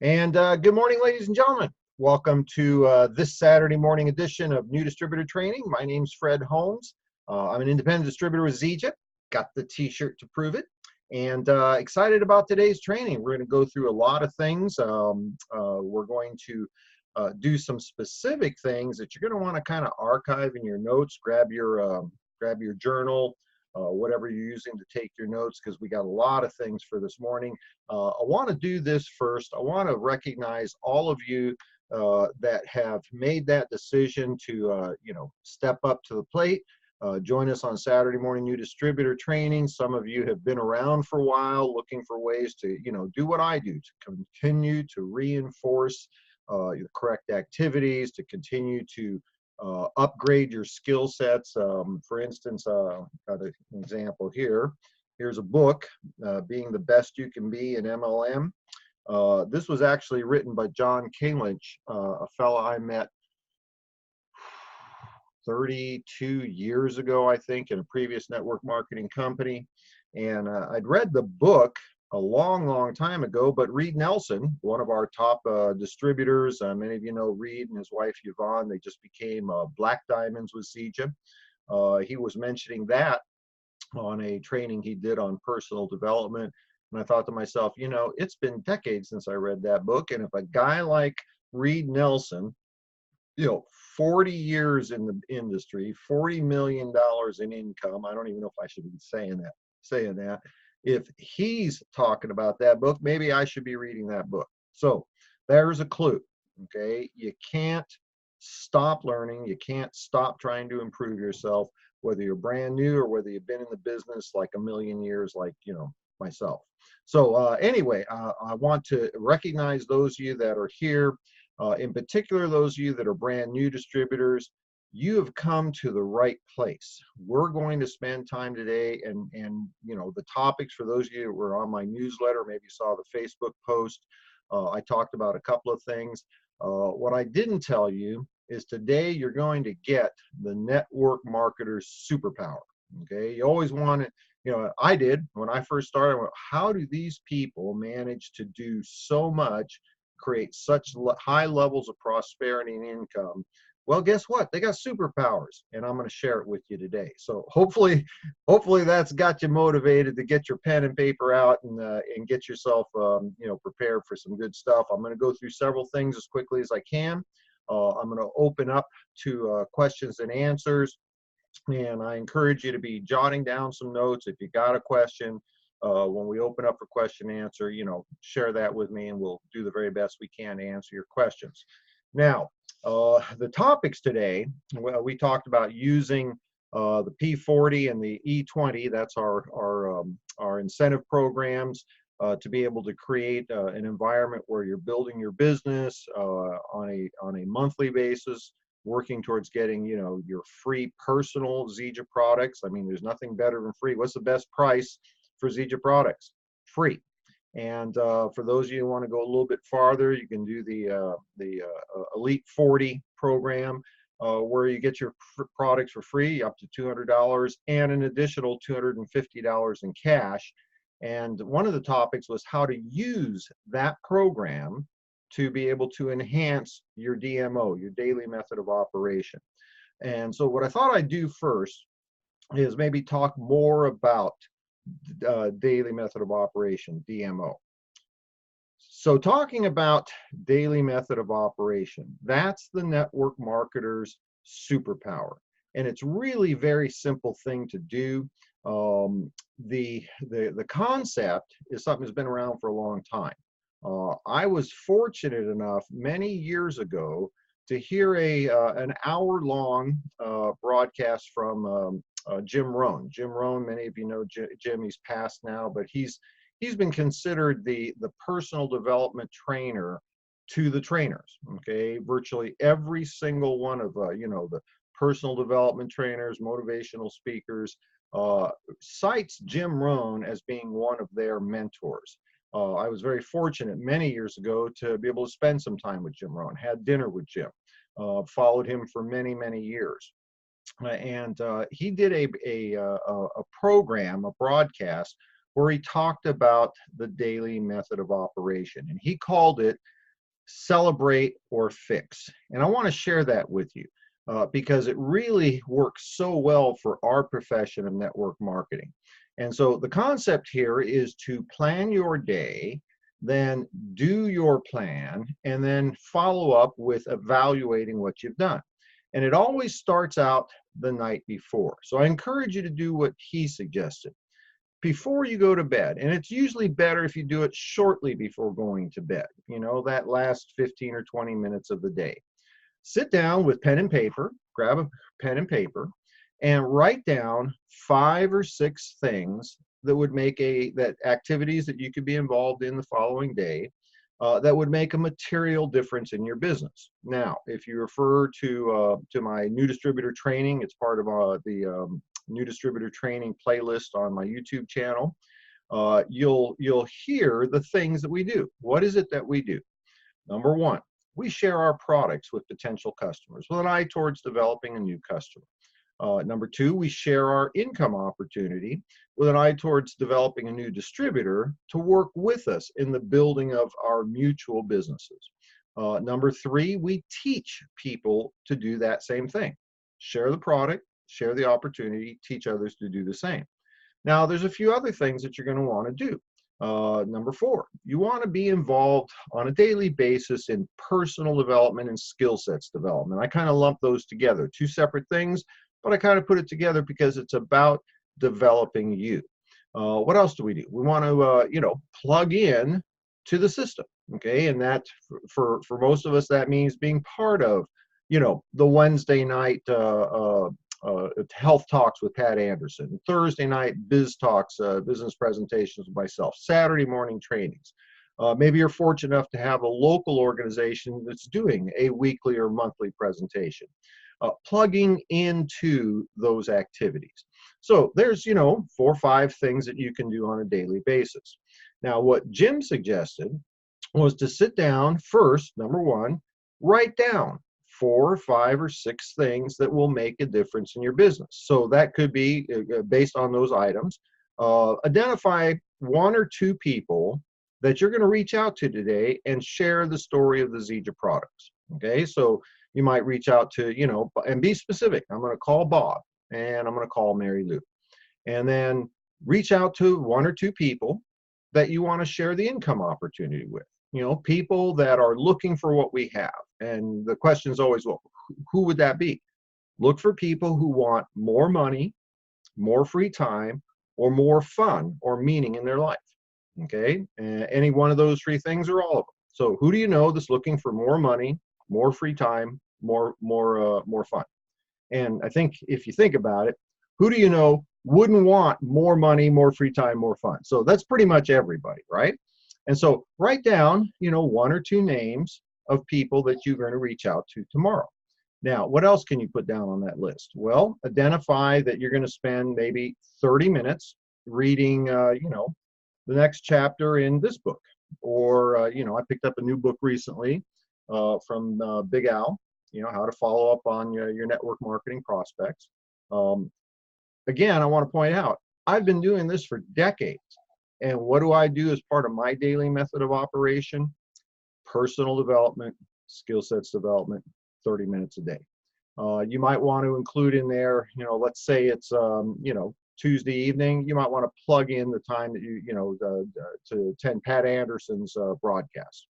And good morning, ladies and gentlemen. Welcome to this Saturday morning edition of New Distributor Training. My name's Fred Holmes. I'm an independent distributor with Zija. Got the t-shirt to prove it. And excited about today's training. We're going to go through a lot of things. We're going to do some specific things that you're going to want to kind of archive in your notes. Grab your journal, whatever you're using to take your notes, because we got a lot of things for this morning. I want to do this first. I want to recognize all of you that have made that decision to, step up to the plate. Join us on Saturday morning new distributor training. Some of you have been around for a while looking for ways to, do what I do, to continue to reinforce the correct activities, to continue to upgrade your skill sets. For instance, got an example here. Here's a book, Being the Best You Can Be in MLM. This was actually written by John Kinglich, a fellow I met 32 years ago, I think, in a previous network marketing company. And I'd read the book a long time ago, but Reed Nelson, one of our top distributors, many of you know Reed and his wife Yvonne, they just became Black Diamonds with Zija. He was mentioning that on a training he did on personal development. And I thought to myself, it's been decades since I read that book. And if a guy like Reed Nelson, 40 years in the industry, $40 million in income. I don't even know if I should be saying that. If he's talking about that book, maybe I should be reading that book. So there's a clue. Okay. You can't stop learning. You can't stop trying to improve yourself, whether you're brand new or whether you've been in the business like a million years, like, myself. So anyway, I want to recognize those of you that are here. In particular, those of you that are brand new distributors, you have come to the right place. We're going to spend time today, and the topics for those of you that were on my newsletter, maybe you saw the Facebook post. I talked about a couple of things. What I didn't tell you is today you're going to get the network marketer's superpower. Okay, you always want it. I did when I first started. I went, how do these people manage to do so much, create such high levels of prosperity and income? Well, guess what? They got superpowers, and I'm going to share it with you today. So hopefully that's got you motivated to get your pen and paper out and get yourself prepared for some good stuff. I'm going to go through several things as quickly as I can. I'm going to open up to questions and answers. And I encourage you to be jotting down some notes. If you got a question, when we open up for question and answer, share that with me, and we'll do the very best we can to answer your questions. Now, the topics today, well, we talked about using the P40 and the E20. That's our incentive programs to be able to create an environment where you're building your business on a monthly basis, working towards getting, your free personal Zija products. I mean, there's nothing better than free. What's the best price for Zija products? Free. And for those of you who want to go a little bit farther, you can do the Elite 40 program, where you get your products for free, up to $200, and an additional $250 in cash. And one of the topics was how to use that program to be able to enhance your DMO, your daily method of operation. And so what I thought I'd do first is maybe talk more about daily method of operation, DMO. So talking about daily method of operation, that's the network marketer's superpower. And it's really very simple thing to do. The concept is something that's been around for a long time. I was fortunate enough many years ago to hear an hour-long broadcast from Jim Rohn. Jim Rohn, many of you know Jim. He's passed now, but he's been considered the personal development trainer to the trainers. Okay, virtually every single one of the personal development trainers, motivational speakers, cites Jim Rohn as being one of their mentors. I was very fortunate many years ago to be able to spend some time with Jim Rohn, had dinner with Jim, followed him for many years. And he did a program, a broadcast, where he talked about the daily method of operation, and he called it celebrate or fix. And I want to share that with you because it really works so well for our profession of network marketing. And so the concept here is to plan your day, then do your plan, and then follow up with evaluating what you've done. And it always starts out the night before. So I encourage you to do what he suggested before you go to bed. And it's usually better if you do it shortly before going to bed, you know, that last 15 or 20 minutes of the day. Sit down with pen and paper, grab a pen and paper, and write down 5 or 6 things that would make that activities that you could be involved in the following day that would make a material difference in your business. Now, if you refer to my new distributor training, it's part of the new distributor training playlist on my YouTube channel. You'll hear the things that we do. What is it that we do? Number one, we share our products with potential customers with an eye towards developing a new customer. Number two, we share our income opportunity with an eye towards developing a new distributor to work with us in the building of our mutual businesses. Number three, we teach people to do that same thing. Share the product, share the opportunity, teach others to do the same. Now, there's a few other things that you're going to want to do. Number four, you want to be involved on a daily basis in personal development and skill sets development. I kind of lump those together, 2 separate things, but I kind of put it together because it's about developing you. What else do we do? We want to, plug in to the system, okay? And that, for most of us, that means being part of, the Wednesday night health talks with Pat Anderson, Thursday night biz talks, business presentations with myself, Saturday morning trainings. Maybe you're fortunate enough to have a local organization that's doing a weekly or monthly presentation. Plugging into those activities. So there's, 4 or 5 things that you can do on a daily basis. Now, what Jim suggested was to sit down first, number one, write down 4 or 5 or 6 things that will make a difference in your business. So that could be based on those items. Identify 1 or 2 people that you're going to reach out to today and share the story of the Zija products. Okay, so you might reach out to, and be specific. I'm going to call Bob and I'm going to call Mary Lou. And then reach out to 1 or 2 people that you want to share the income opportunity with. People that are looking for what we have. And the question is always, well, who would that be? Look for people who want more money, more free time, or more fun or meaning in their life. Okay, any one of those 3 things or all of them. So who do you know that's looking for more money, more free time, more fun? And I think if you think about it, who do you know wouldn't want more money, more free time, more fun? So that's pretty much everybody, right? And so write down, 1 or 2 names of people that you're going to reach out to tomorrow. Now, what else can you put down on that list? Well, identify that you're going to spend maybe 30 minutes reading, the next chapter in this book. Or, I picked up a new book recently from Big Al, how to follow up on your network marketing prospects. Again, I want to point out, I've been doing this for decades. And what do I do as part of my daily method of operation? Personal development, skill sets development, 30 minutes a day. You might want to include in there, let's say it's, Tuesday evening, you might want to plug in the time that to attend Pat Anderson's broadcast.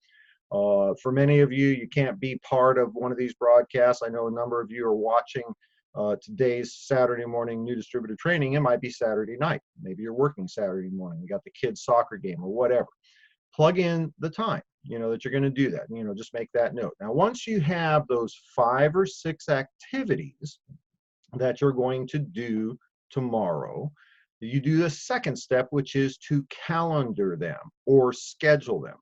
For many of you, you can't be part of one of these broadcasts. I know a number of you are watching today's Saturday morning new distributor training. It might be Saturday night. Maybe you're working Saturday morning. You got the kids' soccer game or whatever. Plug in the time, that you're going to do that. Just make that note. Now, once you have those 5 or 6 activities that you're going to do tomorrow, you do the second step, which is to calendar them or schedule them.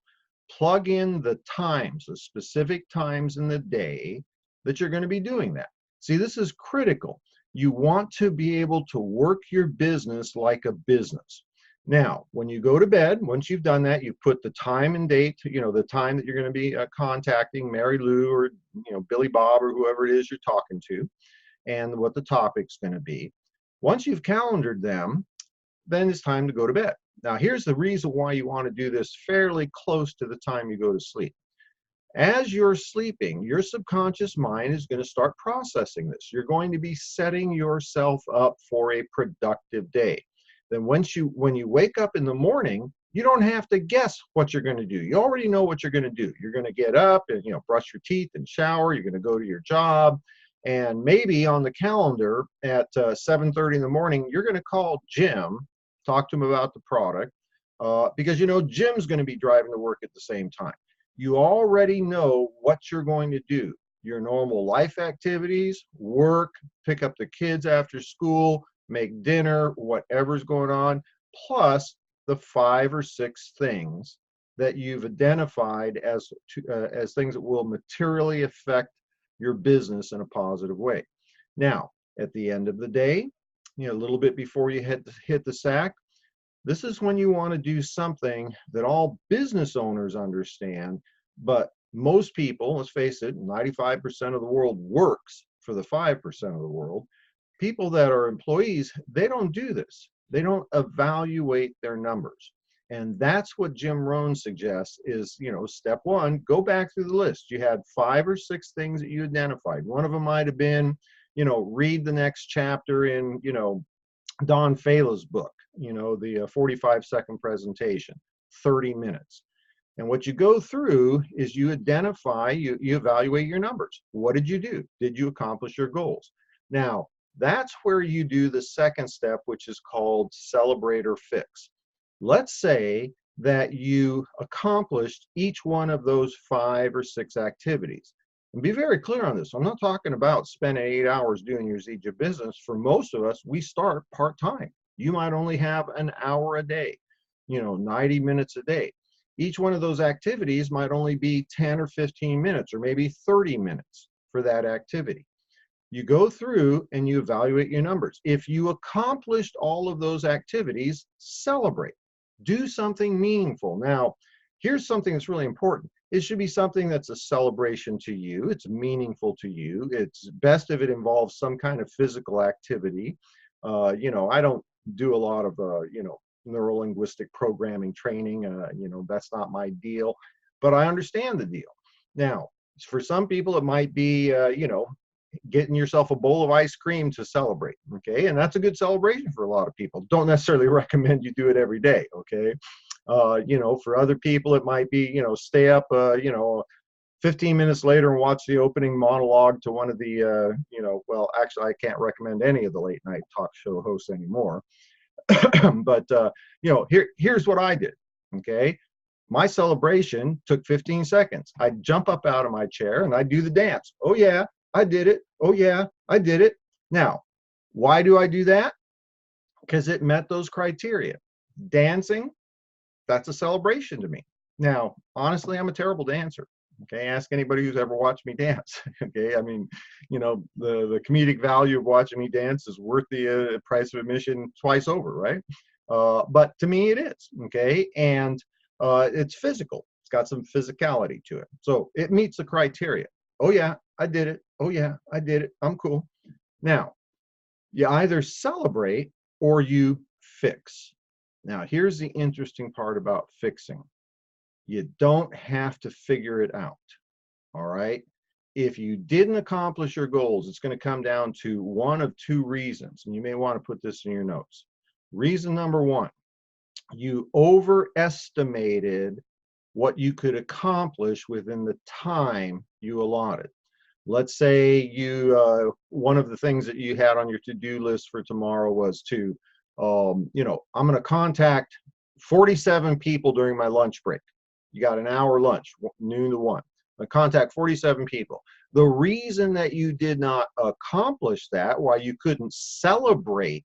Plug in the times, the specific times in the day that you're going to be doing that. See, this is critical. You want to be able to work your business like a business. Now, when you go to bed, once you've done that, you put the time and date, the time that you're going to be contacting Mary Lou or, Billy Bob or whoever it is you're talking to, and what the topic's going to be. Once you've calendared them, then it's time to go to bed. Now, here's the reason why you want to do this fairly close to the time you go to sleep. As you're sleeping, your subconscious mind is going to start processing this. You're going to be setting yourself up for a productive day. Then when you wake up in the morning, you don't have to guess what you're going to do. You already know what you're going to do. You're going to get up and brush your teeth and shower. You're going to go to your job, and maybe on the calendar at 7:30 in the morning, you're going to call Jim, talk to him about the product, because Jim's going to be driving to work at the same time. You already know what you're going to do. Your normal life activities, work, pick up the kids after school, make dinner, whatever's going on, plus the 5 or 6 things that you've identified as things that will materially affect your business in a positive way. Now, at the end of the day, a little bit before you hit the sack, this is when you want to do something that all business owners understand, but most people, let's face it, 95% of the world works for the 5% of the world. People that are employees, they don't do this. They don't evaluate their numbers. And that's what Jim Rohn suggests is, step one, go back through the list. You had 5 or 6 things that you identified. One of them might have been, read the next chapter in, Don Fala's book, the 45-second presentation, 30 minutes. And what you go through is you identify, you evaluate your numbers. What did you do? Did you accomplish your goals? Now, that's where you do the second step, which is called celebrate or fix. Let's say that you accomplished each one of those 5 or 6 activities. And be very clear on this. I'm not talking about spending 8 hours doing your ZJ business. For most of us, we start part-time. You might only have an hour a day, 90 minutes a day. Each one of those activities might only be 10 or 15 minutes or maybe 30 minutes for that activity. You go through and you evaluate your numbers. If you accomplished all of those activities, celebrate. Do something meaningful. Now, here's something that's really important. It should be something that's a celebration to you. It's meaningful to you. It's best if it involves some kind of physical activity. I don't do a lot of, neuro-linguistic programming training. That's not my deal, but I understand the deal. Now, for some people, it might be, getting yourself a bowl of ice cream to celebrate. Okay. And that's a good celebration for a lot of people. Don't necessarily recommend you do it every day. Okay. For other people, it might be, stay up, 15 minutes later and watch the opening monologue to one of the, well, actually, I can't recommend any of the late night talk show hosts anymore. But, here's what I did. Okay. My celebration took 15 seconds. I'd jump up out of my chair and I'd do the dance. Oh, yeah, I did it. Oh, yeah, I did it. Now, why do I do that? Because it met those criteria. Dancing, that's a celebration to me. Now, honestly, I'm a terrible dancer. Okay, ask anybody who's ever watched me dance. Okay, I mean, the comedic value of watching me dance is worth the price of admission twice over, right? But to me, it is. Okay, and it's physical. It's got some physicality to it, so it meets the criteria. Oh yeah, I did it. Oh yeah, I did it. I'm cool. Now, you either celebrate or you fix. Now, here's the interesting part about fixing. You don't have to figure it out, all right? If you didn't accomplish your goals, it's going to come down to one of 2 reasons, and you may want to put this in your notes. Reason number 1, you overestimated what you could accomplish within the time you allotted. Let's say one of the things that you had on your to-do list for tomorrow was to, I'm going to contact 47 people during my lunch break. You got an hour lunch, noon to 1. Contact 47 people. The reason that you did not accomplish that, why you couldn't celebrate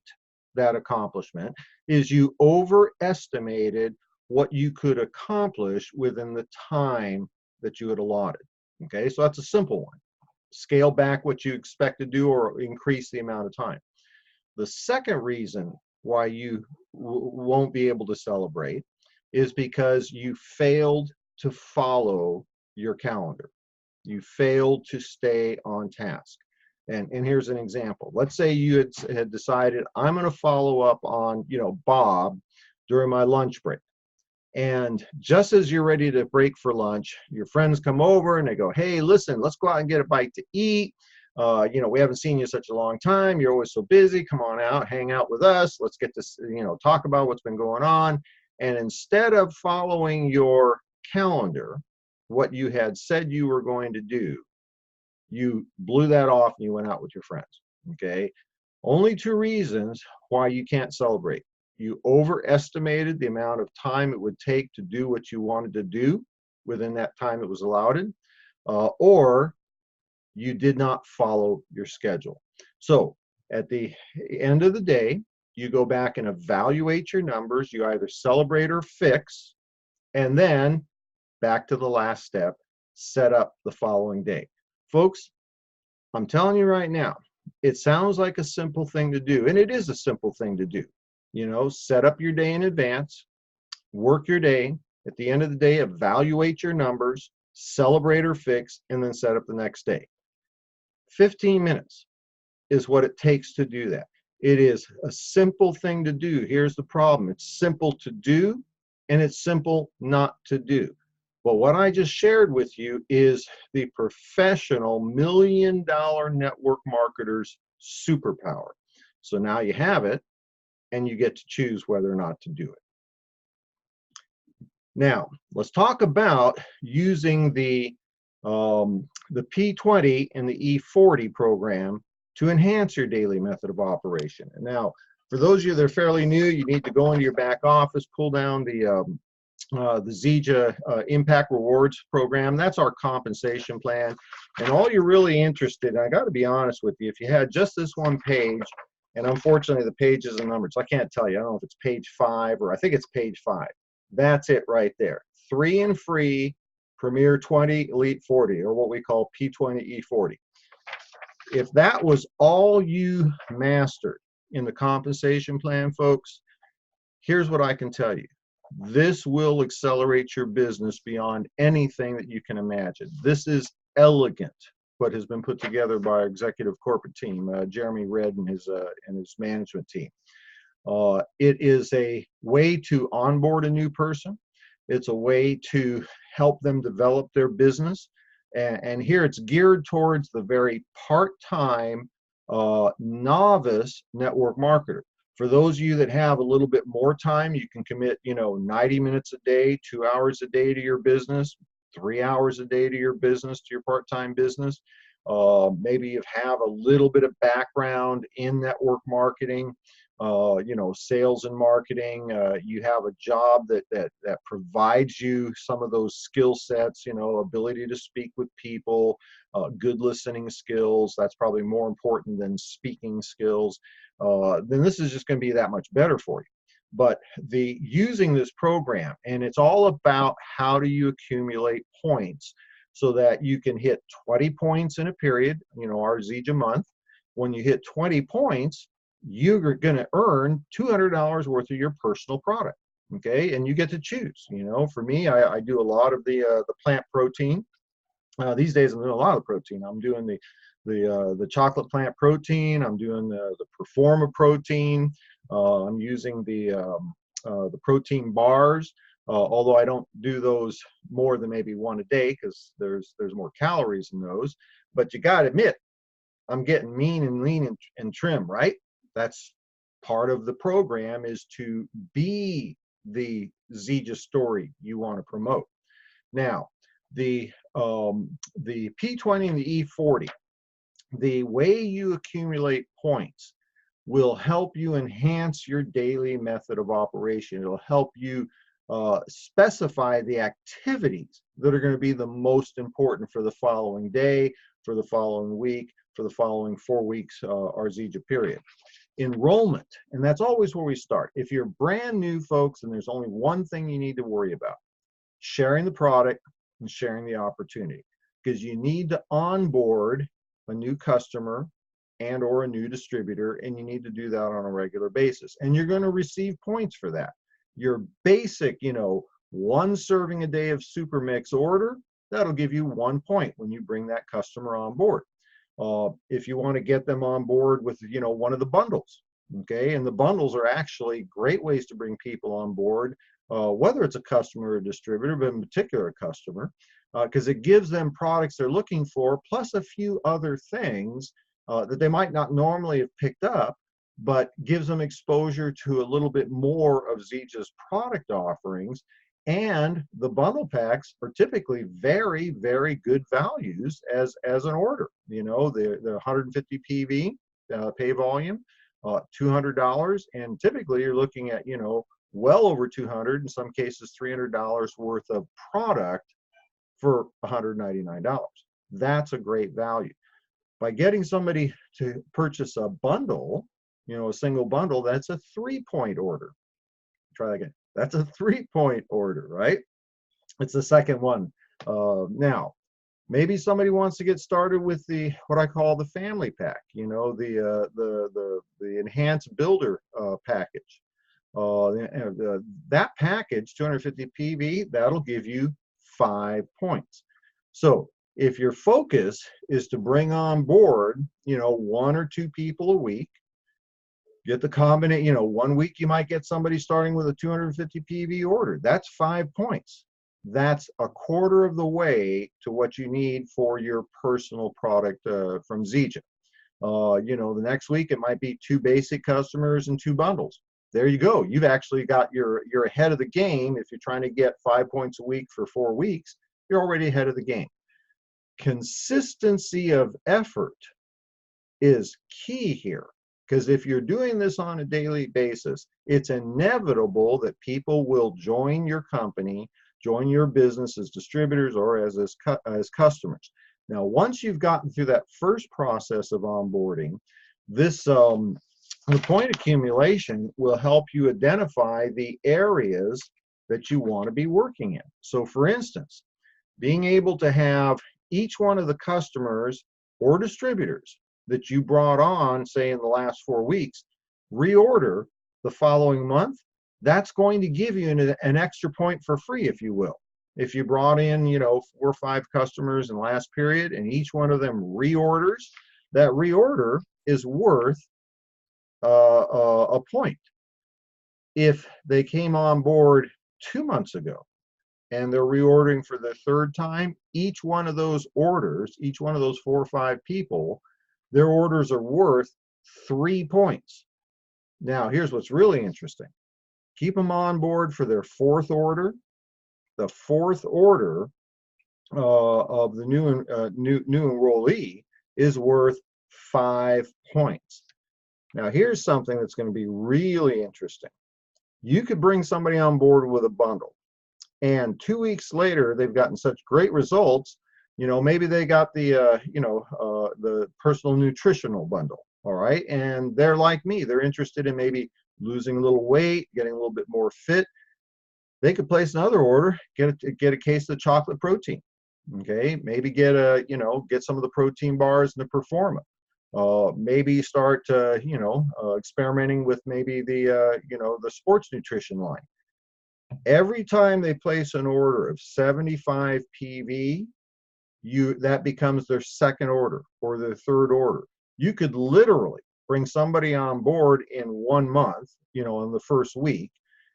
that accomplishment, is you overestimated what you could accomplish within the time that you had allotted. Okay, so that's a simple one. Scale back what you expect to do or increase the amount of time. The second reason why you won't be able to celebrate is because you failed to follow your calendar. You failed to stay on task. And here's an example. Let's say you had decided, I'm going to follow up on, Bob during my lunch break. And just as you're ready to break for lunch, your friends come over and they go, hey, listen, let's go out and get a bite to eat. We haven't seen you such a long time. You're always so busy. Come on out, hang out with us. Let's get this, talk about what's been going on. And instead of following your calendar, what you had said you were going to do, you blew that off and you went out with your friends. Okay. Only two reasons why you can't celebrate. You overestimated the amount of time it would take to do what you wanted to do within that time it was allotted, or you did not follow your schedule. So at the end of the day, you go back and evaluate your numbers. You either celebrate or fix, and then back to the last step, set up the following day. Folks, I'm telling you right now, it sounds like a simple thing to do, and it is a simple thing to do. Set up your day in advance, work your day. At the end of the day, evaluate your numbers, celebrate or fix, and then set up the next day. 15 minutes is what it takes to do that. It is a simple thing to do. Here's the problem. It's simple to do, and it's simple not to do. But what I just shared with you is the professional million-dollar network marketer's superpower. So now you have it, and you get to choose whether or not to do it. Now, let's talk about using the P20 and the E40 program to enhance your daily method of operation. And now, for those of you that are fairly new, you need to go into your back office, pull down the Zija Impact Rewards program. That's our compensation plan. And all you're really interested in, I got to be honest with you, if you had just this one page, and unfortunately the page is a number, so I can't tell you. I don't know if it's page 5 or I think it's page 5. That's it right there. 3 and free, Premier 20, Elite 40, or what we call P20 E40. If that was all you mastered in the compensation plan, folks, here's what I can tell you. This will accelerate your business beyond anything that you can imagine. This is elegant, what has been put together by our executive corporate team, Jeremy Redd and his management team. It is a way to onboard a new person. It's a way to help them develop their business. And here it's geared towards the very part-time novice network marketer. For those of you that have a little bit more time, you can commit, 90 minutes a day, 2 hours a day to your business, 3 hours a day to your business, to your part-time business. Maybe you have a little bit of background in network marketing, sales and marketing. You have a job that provides you some of those skill sets, ability to speak with people, good listening skills. That's probably more important than speaking skills. Then this is just going to be that much better for you. But using this program, and it's all about how do you accumulate points so that you can hit 20 points in a period, our Zija month. When you hit 20 points, you're going to earn $200 worth of your personal product. Okay, and you get to choose. For me, I do a lot of the plant protein. These days, I'm doing a lot of protein. I'm doing the chocolate plant protein. I'm doing the Performa protein. I'm using the protein bars. Although I don't do those more than maybe one a day because there's more calories in those. But you got to admit, I'm getting mean and lean and trim, right? That's part of the program, is to be the Zija story you want to promote. Now, the P20 and the E40, the way you accumulate points will help you enhance your daily method of operation. It'll help you specify the activities that are going to be the most important for the following day, for the following week, for the following 4 weeks, our Zija period. Enrollment, and that's always where we start. If you're brand new, folks, and there's only one thing you need to worry about: sharing the product and sharing the opportunity, because you need to onboard a new customer and or a new distributor, and you need to do that on a regular basis, and you're going to receive points for that. Your basic, 1 serving a day of super mix order, that'll give you 1 point when you bring that customer on board. If you want to get them on board with, one of the bundles, Okay, and the bundles are actually great ways to bring people on board, whether it's a customer or a distributor, but in particular a customer, because it gives them products they're looking for, plus a few other things that they might not normally have picked up, but gives them exposure to a little bit more of Zeja's product offerings. And the bundle packs are typically very, very good values as an order. You know, the 150 PV pay volume, $200, and typically you're looking at, you know, well over 200, in some cases $300 worth of product for $199. That's a great value. By getting somebody to purchase a bundle, you know, a single bundle, that's a 3-point order. Try that again. That's a 3-point order, right? It's the second one. Now, maybe somebody wants to get started with the what I call the family pack. You know, the enhanced builder package. That package, 250 PV, that'll give you 5 points. So if your focus is to bring on board, you know, 1 or 2 people a week, get the combination, you know, 1 week you might get somebody starting with a 250 PV order. That's 5 points. That's a quarter of the way to what you need for your personal product from Zeja. You know, the next week it might be 2 basic customers and 2 bundles. There you go. You've actually got you're ahead of the game. If you're trying to get 5 points a week for 4 weeks, you're already ahead of the game. Consistency of effort is key here. Because if you're doing this on a daily basis, it's inevitable that people will join your company, join your business as distributors or as customers. Now, once you've gotten through that first process of onboarding, this the point accumulation will help you identify the areas that you want to be working in. So, for instance, being able to have each one of the customers or distributors that you brought on, say in the last 4 weeks, reorder the following month, that's going to give you an extra point for free, if you will. If you brought in, you know, 4 or 5 customers in the last period and each one of them reorders, that reorder is worth a point. If they came on board 2 months ago and they're reordering for the 3rd time, each one of those orders, each one of those 4 or 5 people, their orders are worth 3 points. Now, here's what's really interesting. Keep them on board for their 4th order. The 4th order of the new enrollee is worth 5 points. Now, here's something that's going to be really interesting. You could bring somebody on board with a bundle, and 2 weeks later, they've gotten such great results. You know, maybe they got the, the personal nutritional bundle, all right? And they're like me. They're interested in maybe losing a little weight, getting a little bit more fit. They could place another order, get a case of chocolate protein, okay? Maybe get some of the protein bars and the Performa. Maybe start, experimenting with maybe the sports nutrition line. Every time they place an order of 75 PV, that becomes their 2nd order or their 3rd order. You could literally bring somebody on board in 1 month, you know, in the 1st week,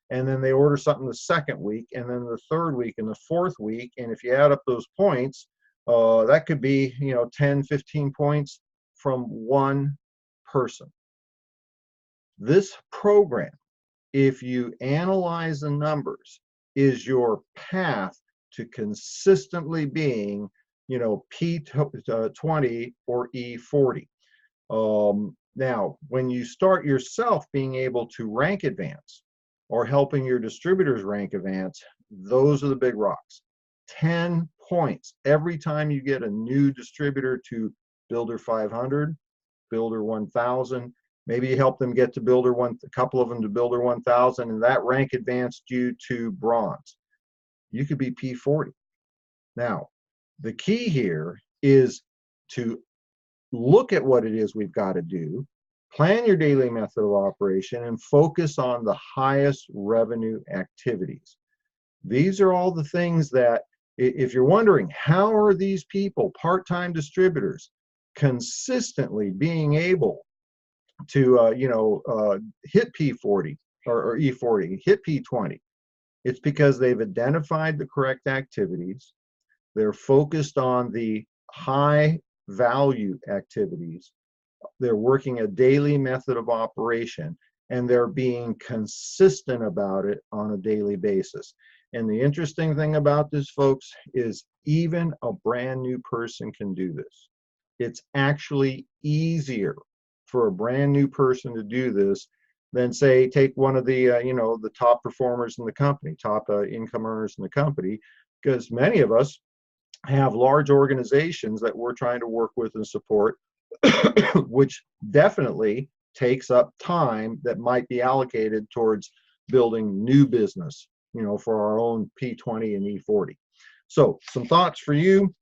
and then they order something the 2nd week, and then the 3rd week and the 4th week. And if you add up those points, that could be, 10, 15 points from one person. This program, if you analyze the numbers, is your path to consistently being, P20 or E40. Now, when you start yourself being able to rank advance or helping your distributors rank advance, those are the big rocks. 10 points every time you get a new distributor to Builder 500, Builder 1000. Maybe you help them get to Builder a couple of them to Builder 1000, and that rank advanced you to bronze. You could be P40. Now, the key here is to look at what it is we've got to do, plan your daily method of operation, and focus on the highest revenue activities. These are all the things that, if you're wondering, how are these people, part-time distributors, consistently being able to hit P40 or E40, hit P20. It's because they've identified the correct activities. They're focused on the high value activities. They're working a daily method of operation, and they're being consistent about it on a daily basis. And the interesting thing about this, folks, is even a brand new person can do this. It's actually easier for a brand new person to do this than, say, take one of the the top performers in the company, top income earners in the company, because many of us have large organizations that we're trying to work with and support, which definitely takes up time that might be allocated towards building new business, for our own P20 and E40. So some thoughts for you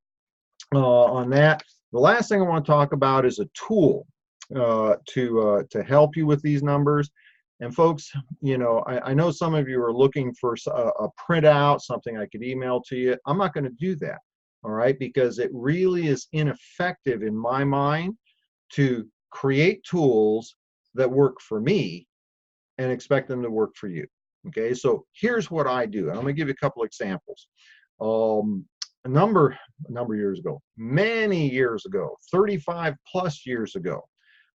on that. The last thing I want to talk about is a tool to help you with these numbers. And folks, I know some of you are looking for a printout, something I could email to you. I'm not going to do that, all right, because it really is ineffective in my mind to create tools that work for me and expect them to work for you. Okay, so here's what I do. I'm going to give you a couple examples. A number of years ago, many years ago, 35 plus years ago,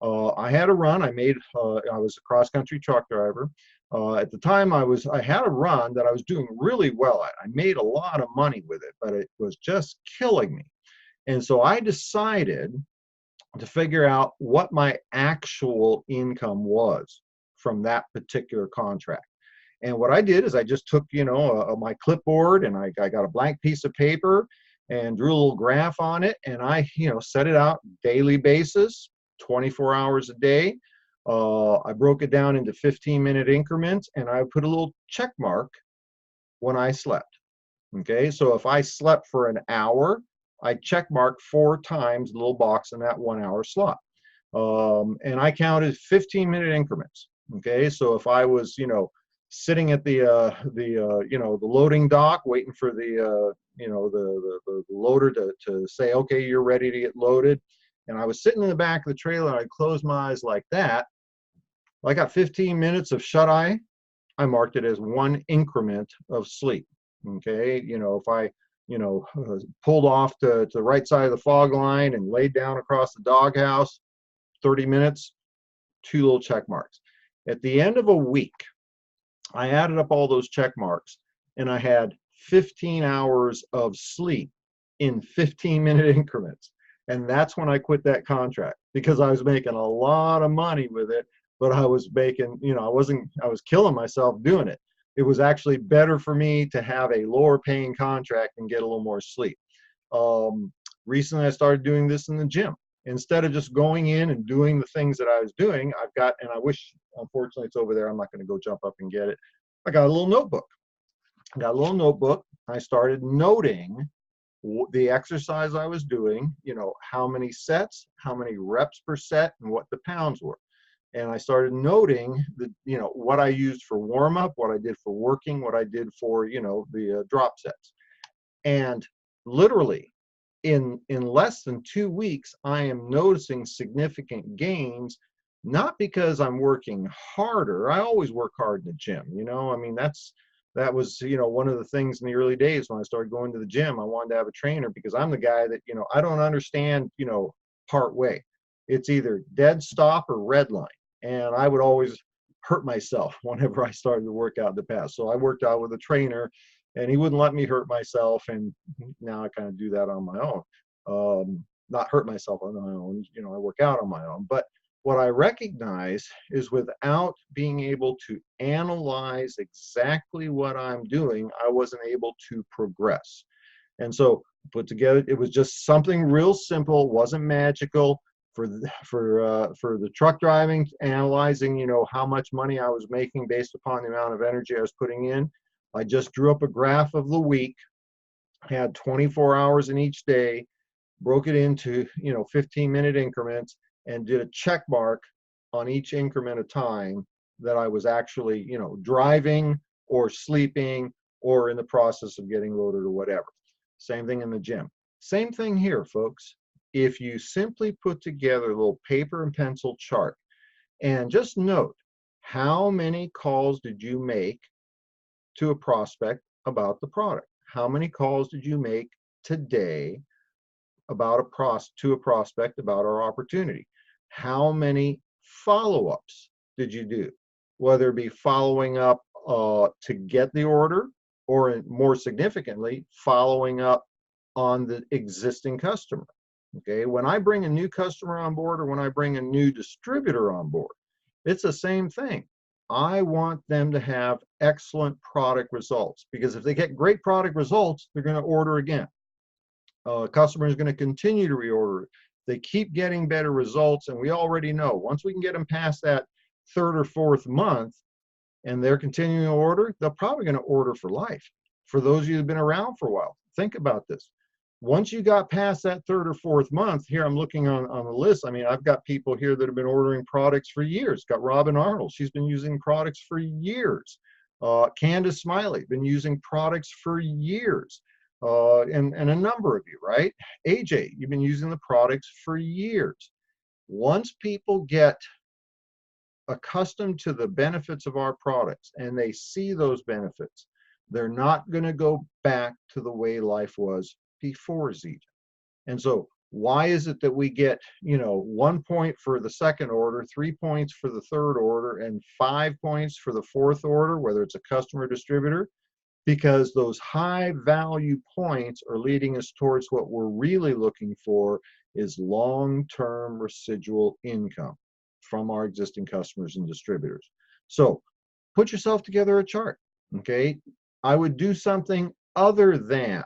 I had a run. I was a cross-country truck driver. At the time, I had a run that I was doing really well at. I made a lot of money with it, but it was just killing me. And so I decided to figure out what my actual income was from that particular contract. And what I did is I just took, my clipboard, and I got a blank piece of paper and drew a little graph on it, and I, set it out daily basis, 24 hours a day. I broke it down into 15-minute increments, and I put a little check mark when I slept. Okay, so if I slept for an hour, I check mark 4 times the little box in that 1 hour slot. And I counted 15-minute increments. Okay, so if I was, sitting at the loading dock waiting for the loader to say, okay, you're ready to get loaded, and I was sitting in the back of the trailer and I closed my eyes like that, I got 15 minutes of shut eye. I marked it as 1 increment of sleep. Okay, if I pulled off to the right side of the fog line and laid down across the doghouse, 30 minutes, 2 little check marks. At the end of a week, I added up all those check marks, and I had 15 hours of sleep in 15-minute increments. And that's when I quit that contract, because I was making a lot of money with it, but I was making, I was killing myself doing it. It was actually better for me to have a lower paying contract and get a little more sleep. Recently, I started doing this in the gym. Instead of just going in and doing the things that I was doing, and I wish, unfortunately, it's over there. I'm not going to go jump up and get it. I got a little notebook. I started noting the exercise I was doing, how many sets, how many reps per set, and what the pounds were. And I started noting what I used for warm up, what I did for working, what I did for, the drop sets. And literally, in less than 2 weeks, I am noticing significant gains, not because I'm working harder. I always work hard in the gym, I mean, that was, one of the things in the early days when I started going to the gym. I wanted to have a trainer because I'm the guy that, I don't understand, part way. It's either dead stop or red line. And I would always hurt myself whenever I started to work out in the past. So I worked out with a trainer, and he wouldn't let me hurt myself. And now I kind of do that on my own. Not hurt myself on my own, I work out on my own. But what I recognize is, without being able to analyze exactly what I'm doing, I wasn't able to progress. And so put together, it was just something real simple, wasn't magical. For the truck driving, analyzing, how much money I was making based upon the amount of energy I was putting in, I just drew up a graph of the week, had 24 hours in each day, broke it into 15-minute increments, and did a check mark on each increment of time that I was actually driving or sleeping or in the process of getting loaded or whatever. Same thing in the gym. Same thing here, folks. If you simply put together a little paper and pencil chart And just note, how many calls did you make to a prospect about the product? How many calls did you make today about to a prospect about our opportunity? How many follow-ups did you do? Whether it be following up to get the order, or more significantly, following up on the existing customer. Okay, when I bring a new customer on board, or when I bring a new distributor on board, it's the same thing. I want them to have excellent product results, because if they get great product results, they're going to order again. Customer is going to continue to reorder. They keep getting better results, and we already know once we can get them past that third or fourth month and they're continuing to order, they're probably going to order for life. For those of you who've been around for a while, think about this. Once you got past that third or fourth month, here I'm looking on the list. I mean, I've got people here that have been ordering products for years. Got Robin Arnold, she's been using products for years. Candace Smiley, been using products for years. And a number of you, right? AJ, you've been using the products for years. Once people get accustomed to the benefits of our products and they see those benefits, they're not going to go back to the way life was before Zeta. And so why is it that we get, 1 point for the second order, 3 points for the third order, and 5 points for the fourth order, whether it's a customer or distributor? Because those high value points are leading us towards what we're really looking for, is long-term residual income from our existing customers and distributors. So put yourself together a chart, okay? I would do something other than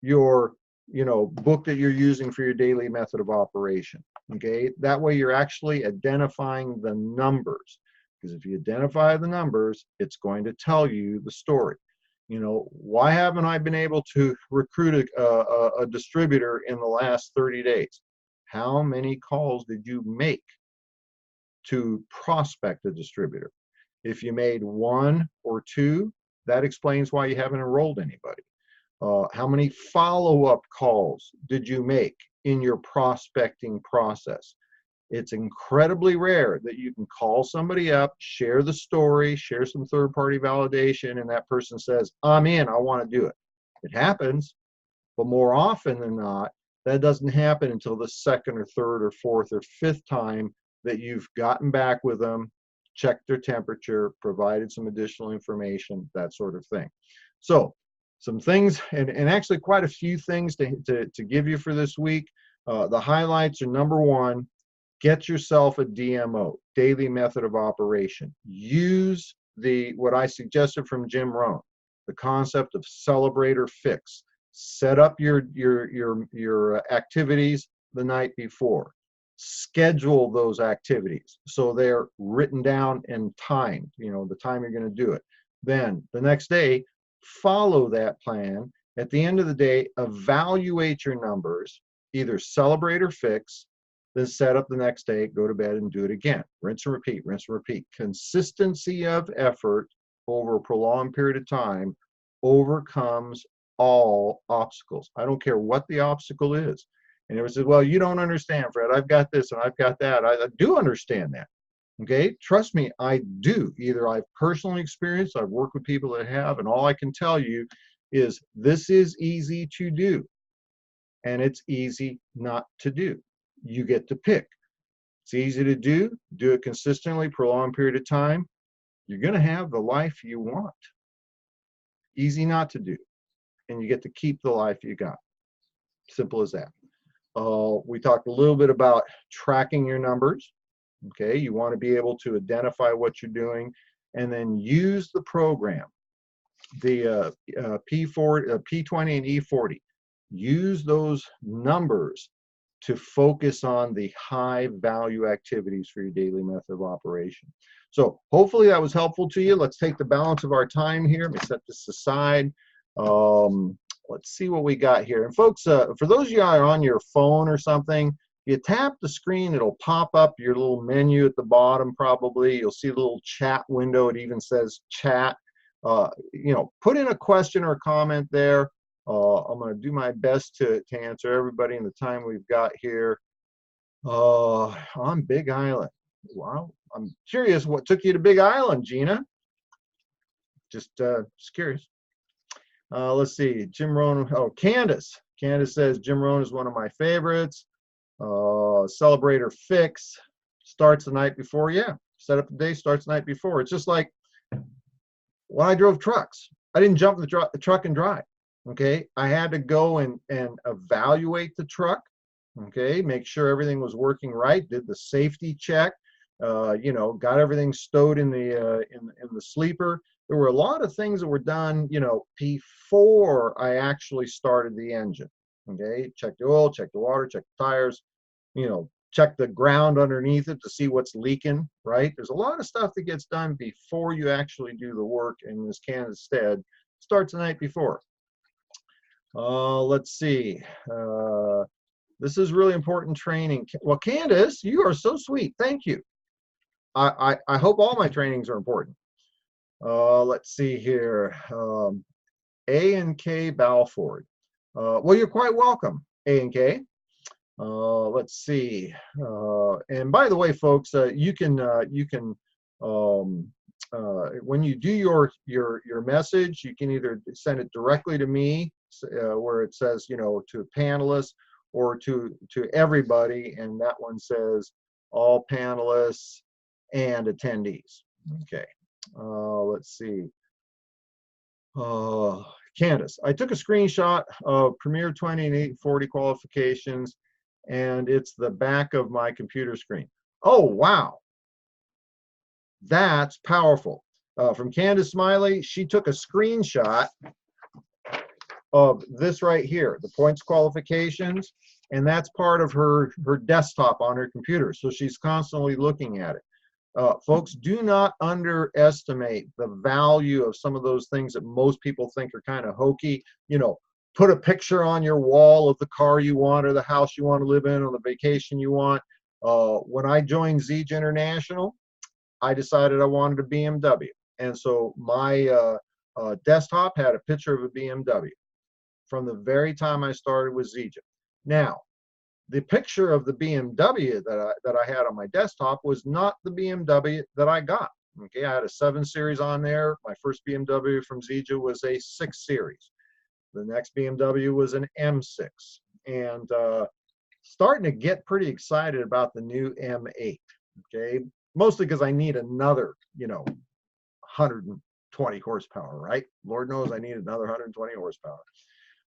your book that you're using for your daily method of operation, okay? That way you're actually identifying the numbers, because if you identify the numbers, it's going to tell you the story. Why haven't I been able to recruit a distributor in the last 30 days? How many calls did you make to prospect a distributor? If you made 1 or 2, that explains why you haven't enrolled anybody. How many follow-up calls did you make in your prospecting process? It's incredibly rare that you can call somebody up, share the story, share some third-party validation, and that person says, I'm in, I want to do it. It happens, but more often than not, that doesn't happen until the second or third or fourth or fifth time that you've gotten back with them, checked their temperature, provided some additional information, that sort of thing. So some things, and actually quite a few things to give you for this week. The highlights are: number 1, get yourself a DMO, daily method of operation. Use what I suggested from Jim Rohn, the concept of celebrate or fix. Set up your activities the night before. Schedule those activities so they're written down and timed, the time you're going to do it. Then the next day, follow that plan. At the end of the day, evaluate your numbers, either celebrate or fix, then set up the next day, go to bed and do it again. Rinse and repeat, rinse and repeat. Consistency of effort over a prolonged period of time overcomes all obstacles. I don't care what the obstacle is. And everyone says, well, you don't understand, Fred. I've got this and I've got that. I do understand that. Okay, trust me, I do. Either I've personally experienced, I've worked with people that have, and all I can tell you is this is easy to do and it's easy not to do. You get to pick. It's easy to do it consistently, prolonged period of time. You're going to have the life you want. Easy not to do, and you get to keep the life you got. Simple as that. We talked a little bit about tracking your numbers. Okay, you want to be able to identify what you're doing and then use the program, the P20 and E40. Use those numbers to focus on the high value activities for your daily method of operation. So hopefully that was helpful to you. Let's take the balance of our time here. Let me set this aside. Let's see what we got here. And folks, for those of you who are on your phone or something, you tap the screen, it'll pop up your little menu at the bottom probably. You'll see a little chat window. It even says chat. Put in a question or a comment there. I'm going to do my best to answer everybody in the time we've got here. On Big Island. Well, I'm curious what took you to Big Island, Gina. Just curious. Let's see, Jim Rohn. Oh, Candace. Candace says Jim Rohn is one of my favorites. Celebrator fix starts the night before. Yeah, set up the day, starts the night before. It's just like when I drove trucks. I didn't jump in the truck and drive. Okay, I had to go and evaluate the truck. Okay, make sure everything was working right. Did the safety check. You know, got everything stowed in the in the sleeper. There were a lot of things that were done, you know, before I actually started the engine. Okay, check the oil, check the water, check the tires, you know, check the ground underneath it to see what's leaking, right? There's a lot of stuff that gets done before you actually do the work, and this Candace stead starts the night before. Let's see. This is really important training. Well, Candace, you are so sweet. Thank you. I hope all my trainings are important. Let's see here. A&K Balford. Well, you're quite welcome, A&K. Let's see. And by the way, folks, you can when you do your message, you can either send it directly to me, where it says, you know, to panelists, or to everybody, and that one says all panelists and attendees. Okay. Let's see. Candace, I took a screenshot of Premier 20 and 840 qualifications, and it's the back of my computer screen. Oh, wow. That's powerful. From Candace Smiley, she took a screenshot of this right here, the points qualifications, and that's part of her desktop on her computer. So she's constantly looking at it. Folks, do not underestimate the value of some of those things that most people think are kind of hokey. You know, put a picture on your wall of the car you want or the house you want to live in or the vacation you want. When I joined Zeej International, I decided I wanted a BMW. And so my desktop had a picture of a BMW from the very time I started with Zeej. Now, the picture of the BMW that I had on my desktop was not the BMW that I got. Okay, I had a 7 Series on there. My first BMW from Zeej was a 6 Series. The next BMW was an M6. And starting to get pretty excited about the new M8. Okay, mostly because I need another, you know, 120 horsepower, right? Lord knows I need another 120 horsepower.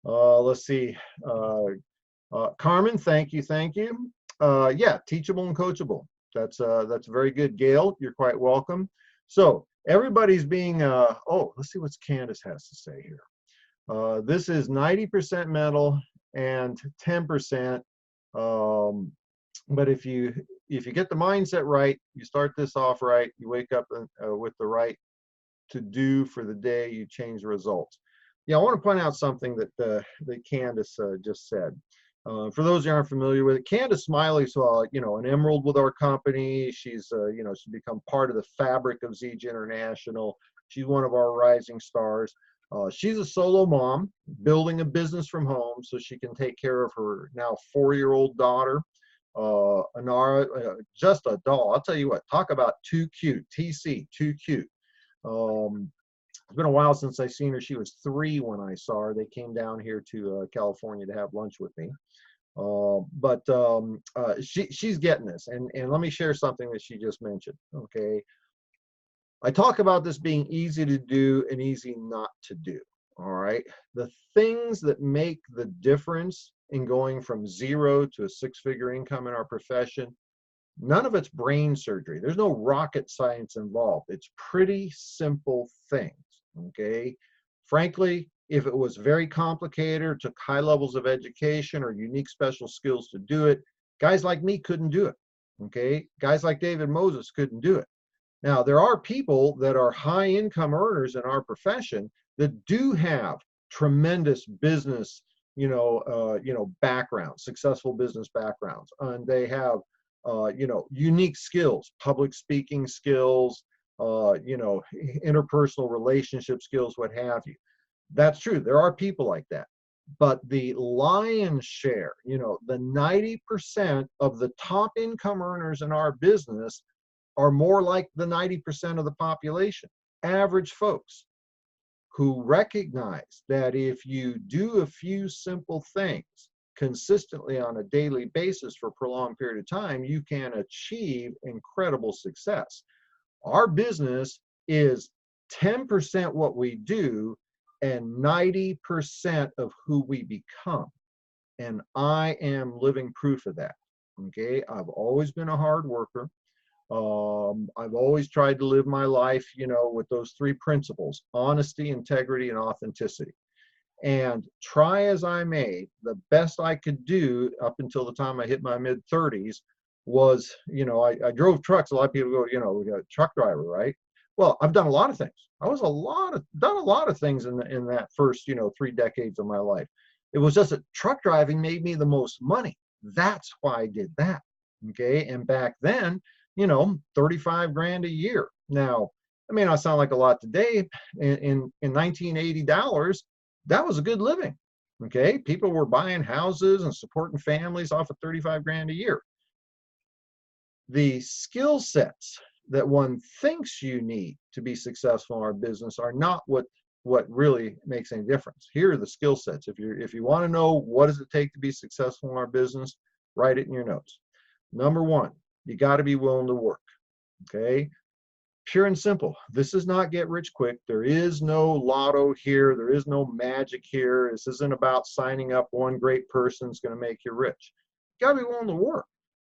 Let's see. Carmen, thank you. Yeah, teachable and coachable. That's very good. Gail, you're quite welcome. So everybody's being, oh, let's see what Candace has to say here. This is 90% mental and 10%. But if you get the mindset right, you start this off right, you wake up with the right to do for the day, you change the results. Yeah, I want to point out something that Candace just said. For those who aren't familiar with it, Candace Smiley's, you know, an emerald with our company. She's, you know, she's become part of the fabric of Zeej International. She's one of our rising stars. She's a solo mom, building a business from home so she can take care of her now 4-year-old daughter, Anara, just a doll. I'll tell you what, talk about too cute. TC, too cute. It's been a while since I seen her. She was 3 when I saw her. They came down here to California to have lunch with me. She's getting this. And let me share something that she just mentioned. Okay. I talk about this being easy to do and easy not to do. All right. The things that make the difference in going from 0 to a 6-figure income in our profession, none of it's brain surgery. There's no rocket science involved. It's pretty simple things. Okay. Frankly, if it was very complicated or took high levels of education or unique special skills to do it, guys like me couldn't do it. Okay. Guys like David Moses couldn't do it. Now, there are people that are high income earners in our profession that do have tremendous business, backgrounds, successful business backgrounds, and they have, unique skills, public speaking skills, interpersonal relationship skills, what have you. That's true. There are people like that. But the lion's share, the 90% of the top income earners in our business are more like the 90% of the population, average folks who recognize that if you do a few simple things consistently on a daily basis for a prolonged period of time, you can achieve incredible success. Our business is 10% what we do and 90% of who we become. And I am living proof of that. Okay, I've always been a hard worker. I've always tried to live my life, with those three principles: honesty, integrity, and authenticity. And try as I may, the best I could do up until the time I hit my mid-30s was, I drove trucks. A lot of people go, we got a truck driver, right? Well, I've done a lot of things. Done a lot of things in that first, 3 decades of my life. It was just that truck driving made me the most money. That's why I did that. Okay. And back then, 35 grand a year. Now, it may not sound like a lot today. In 1980 dollars, that was a good living. Okay. People were buying houses and supporting families off of 35 grand a year. The skill sets that one thinks you need to be successful in our business are not what really makes any difference. Here are the skill sets. If you want to know what does it take to be successful in our business, write it in your notes. Number one, you got to be willing to work. Okay. Pure and simple. This is not get rich quick. There is no lotto here. There is no magic here. This isn't about signing up one great person that's going to make you rich. You got to be willing to work.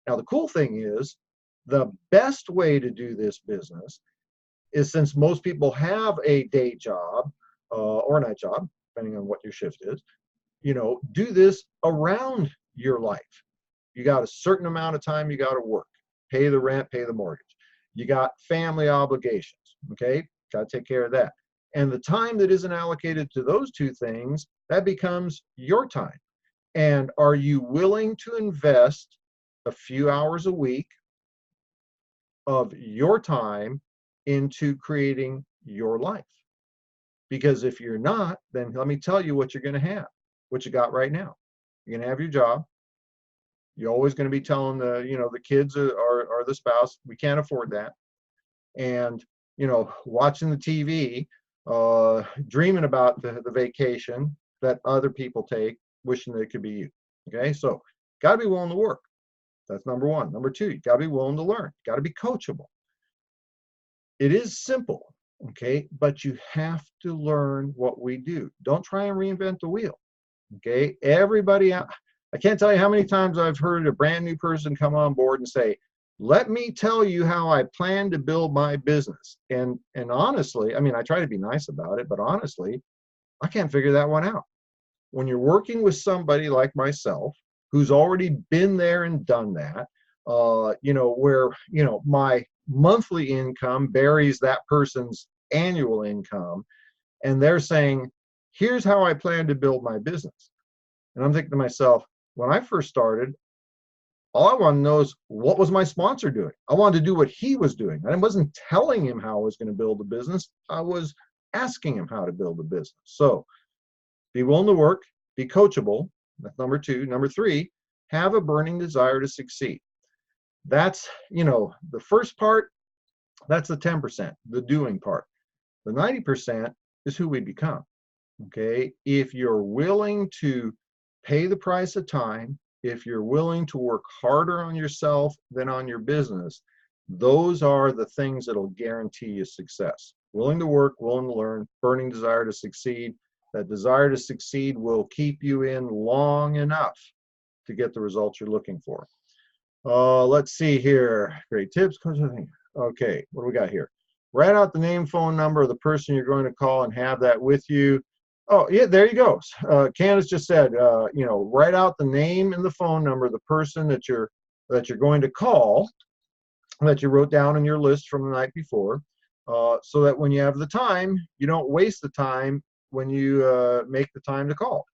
Now, the cool thing is, the best way to do this business is, since most people have a day job or a night job, depending on what your shift is, do this around your life. You got a certain amount of time you got to work, pay the rent, pay the mortgage. You got family obligations, okay? Got to take care of that. And the time that isn't allocated to those two things, that becomes your time. And are you willing to invest a few hours a week of your time into creating your life? Because if you're not, then let me tell you what you're going to have, what you got right now. You're going to have your job. You're always going to be telling the kids or the spouse, we can't afford that. And, watching the TV, dreaming about the vacation that other people take, wishing that it could be you. Okay. So got to be willing to work. That's number one. Number two, you got to be willing to learn. Got to be coachable. It is simple. Okay. But you have to learn what we do. Don't try and reinvent the wheel. Okay. Everybody out. I can't tell you how many times I've heard a brand new person come on board and say, let me tell you how I plan to build my business. And honestly, I try to be nice about it, but honestly, I can't figure that one out. When you're working with somebody like myself, who's already been there and done that, where, my monthly income buries that person's annual income, and they're saying, here's how I plan to build my business. And I'm thinking to myself, when I first started, all I wanted to know is, what was my sponsor doing? I wanted to do what he was doing. I wasn't telling him how I was going to build a business. I was asking him how to build a business. So be willing to work, be coachable. That's number two. Number three, have a burning desire to succeed. That's, the first part, that's the 10%, the doing part. The 90% is who we become. Okay. If you're willing to pay the price of time, if you're willing to work harder on yourself than on your business, those are the things that'll guarantee you success. Willing to work, willing to learn, burning desire to succeed. That desire to succeed will keep you in long enough to get the results you're looking for. Let's see here. Great tips. Okay, what do we got here? Write out the name, phone number of the person you're going to call and have that with you. Oh, yeah, there you go. Candace just said, write out the name and the phone number of the person that you're going to call, that you wrote down in your list from the night before, so that when you have the time, you don't waste the time when you make the time to call.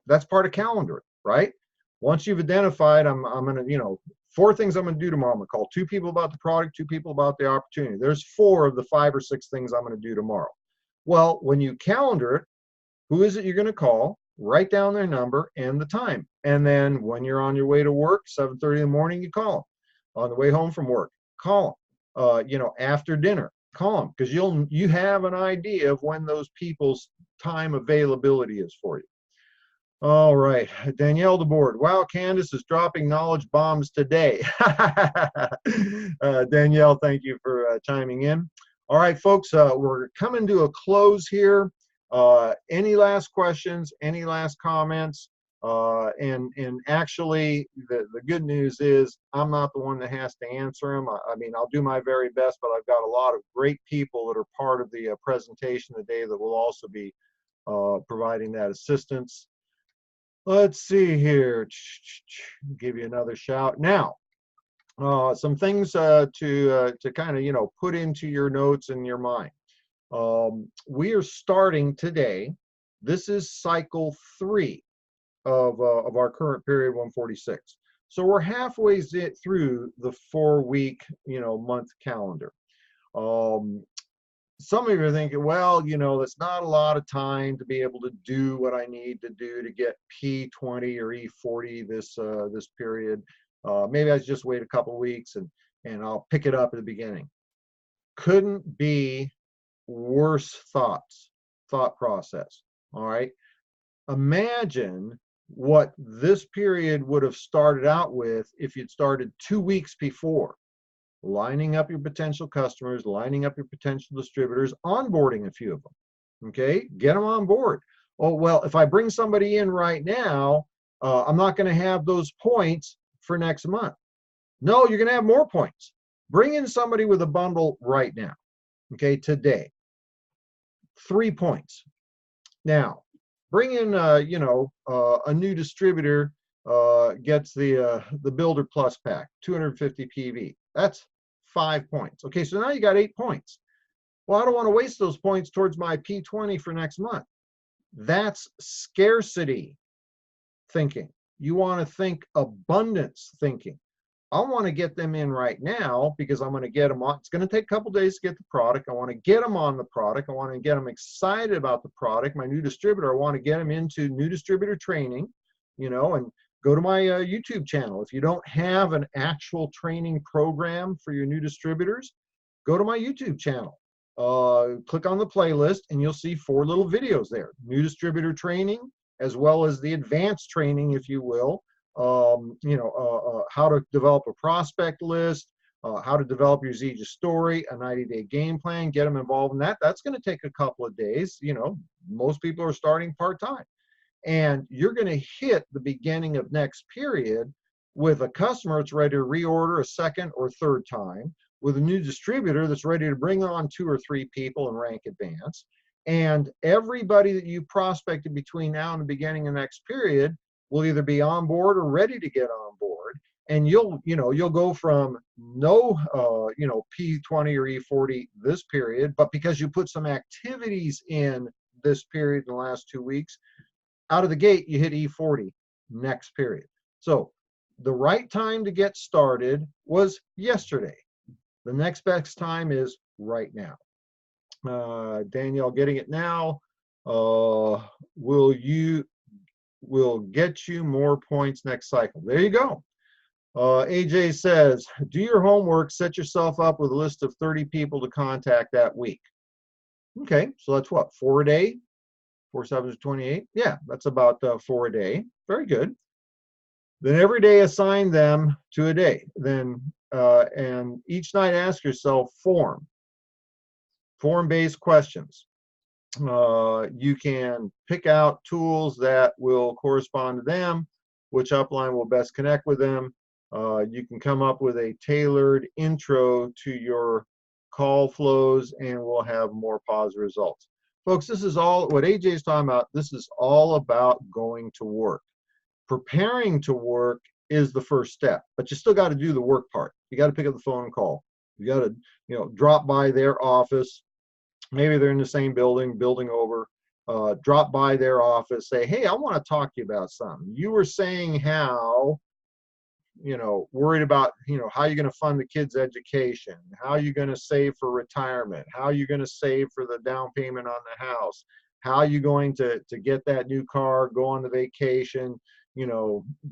That's part of calendaring, right? Once you've identified, I'm going to, 4 things I'm going to do tomorrow. I'm going to call 2 people about the product, 2 people about the opportunity. There's 4 of the 5 or 6 things I'm going to do tomorrow. Well, when you calendar it, who is it you're going to call? Write down their number and the time. And then when you're on your way to work, 7:30 in the morning, you call them. On the way home from work, call them. after dinner. Call them, because you have an idea of when those people's time availability is for you. All right, Danielle DeBoard. Wow, Candace is dropping knowledge bombs today. Danielle, thank you for chiming in. All right, folks, we're coming to a close here. Any last questions? Any last comments? And actually, the good news is I'm not the one that has to answer them. I mean, I'll do my very best, but I've got a lot of great people that are part of the presentation today that will also be providing that assistance. Let's see here. Give you another shout. Now, some things to kind of, put into your notes and your mind. We are starting today. This is cycle 3 of our current period 146. So we're halfway through the 4-week, month calendar. Some of you are thinking, well, that's not a lot of time to be able to do what I need to do to get P20 or E40 this period. Maybe I just wait a couple of weeks and I'll pick it up at the beginning. Couldn't be worse thought process. All right. Imagine what this period would have started out with if you'd started 2 weeks before. Lining up your potential customers, lining up your potential distributors, onboarding a few of them. Okay, get them on board. Oh, well, if I bring somebody in right now, I'm not going to have those points for next month. No, you're going to have more points. Bring in somebody with a bundle right now. Okay, today. 3 points. Now, bring in, a new distributor gets the Builder Plus pack, 250 PV. That's 5 points. Okay, so now you got 8 points. Well, I don't want to waste those points towards my P20 for next month. That's scarcity thinking. You want to think abundance thinking. I want to get them in right now because I'm going to get them on. It's going to take a couple days to get the product. I want to get them on the product. I want to get them excited about the product. My new distributor, I want to get them into new distributor training, and go to my YouTube channel. If you don't have an actual training program for your new distributors, go to my YouTube channel. Click on the playlist and you'll see 4 little videos there. New distributor training, as well as the advanced training, if you will. How to develop a prospect list, how to develop your Zija story, a 90-day game plan, get them involved in that. That's going to take a couple of days. Most people are starting part-time. And you're going to hit the beginning of next period with a customer that's ready to reorder a second or third time, with a new distributor that's ready to bring on 2 or 3 people and rank advance. And everybody that you prospected between now and the beginning of next period will either be on board or ready to get on board. And you'll go from no, P20 or E40 this period, but because you put some activities in this period in the last 2 weeks, out of the gate, you hit E40 next period. So the right time to get started was yesterday. The next best time is right now. Danielle, getting it now. Will get you more points next cycle. There you go. AJ says, do your homework, set yourself up with a list of 30 people to contact that week. Okay, so that's what, 4 a day? 4 7 is 28. Yeah, that's about 4 a day. Very good. Then every day assign them to a day. Then and each night ask yourself form-based questions. You can pick out tools that will correspond to them, which upline will best connect with them. You can come up with a tailored intro to your call flows, and we'll have more positive results. Folks, this is all what AJ is talking about. This is all about going to work. Preparing to work is the first step, but you still got to do the work part. You got to pick up the phone and call. You got to, drop by their office. Maybe they're in the same building over. Drop by their office. Say, hey, I want to talk to you about something. You were saying how, worried about, how you're going to fund the kids' education, how you're going to save for retirement, how you're going to save for the down payment on the house, how you're going to get that new car, go on the vacation,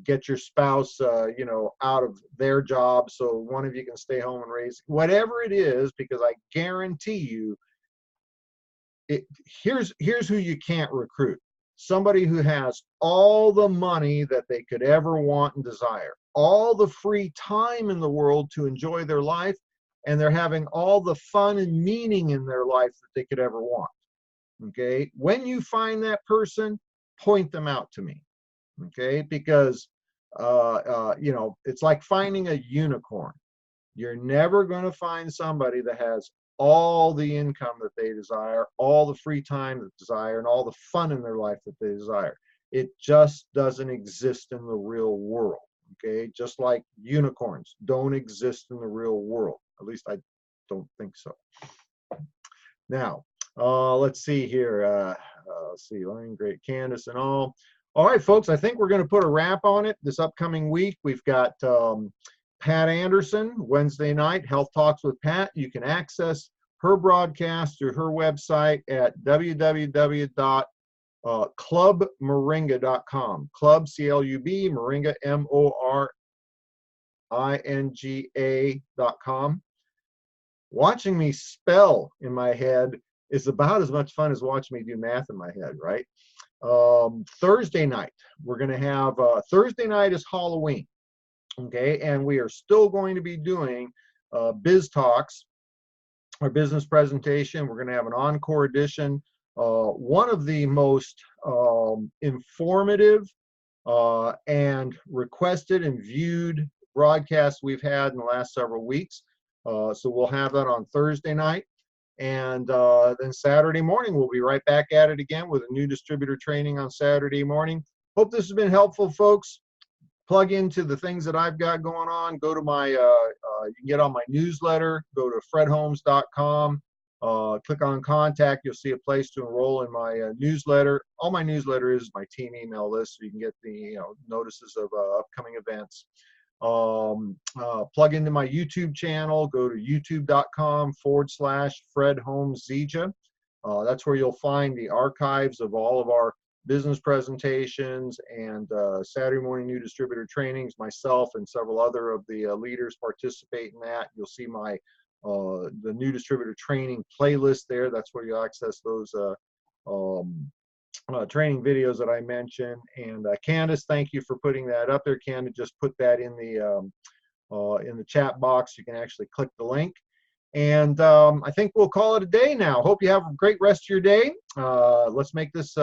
get your spouse, out of their job so one of you can stay home and raise, whatever it is, because I guarantee you, here's who you can't recruit. Somebody who has all the money that they could ever want and desire, all the free time in the world to enjoy their life, and they're having all the fun and meaning in their life that they could ever want. Okay, when you find that person, point them out to me. Okay, because it's like finding a unicorn. You're never going to find somebody that has all the income that they desire, all the free time that they desire, and all the fun in their life that they desire. It just doesn't exist in the real world. Okay, just like unicorns don't exist in the real world. At least I don't think so. Now, let's see here. Let's see, Elaine, great, Candace, and all. All right, folks, I think we're going to put a wrap on it this upcoming week. We've got Pat Anderson, Wednesday night, Health Talks with Pat. You can access her broadcast through her website at www.clubmoringa.com. Club, C-L-U-B, Moringa, M-O-R-I-N-G-A.com. Watching me spell in my head is about as much fun as watching me do math in my head, right? Thursday night, we're going to have, Thursday night is Halloween, okay? And we are still going to be doing Biz Talks, our business presentation. We're going to have an encore edition. One of the most informative and requested and viewed broadcasts we've had in the last several weeks. So we'll have that on Thursday night. And then Saturday morning, we'll be right back at it again with a new distributor training on Saturday morning. Hope this has been helpful, folks. Plug into the things that I've got going on. Go to my, you can get on my newsletter. Go to fredholmes.com. Click on contact. You'll see a place to enroll in my newsletter. All my newsletter is my team email list, so you can get the notices of upcoming events. Plug into my YouTube channel. Go to youtube.com/Fred Holmes Zija. That's where you'll find the archives of all of our business presentations and Saturday morning new distributor trainings. Myself and several other of the leaders participate in that. You'll see my the new distributor training playlist there. That's where you access those training videos that I mentioned. And Candace, thank you for putting that up there. Candace just put that in the chat box. You can actually click the link. And I think we'll call it a day now. Hope you have a great rest of your day. Let's make this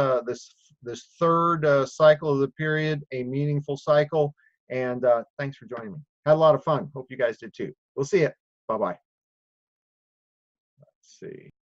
this third cycle of the period a meaningful cycle. And thanks for joining me. Had a lot of fun. Hope you guys did too. We'll see you. Bye-bye. Let's see.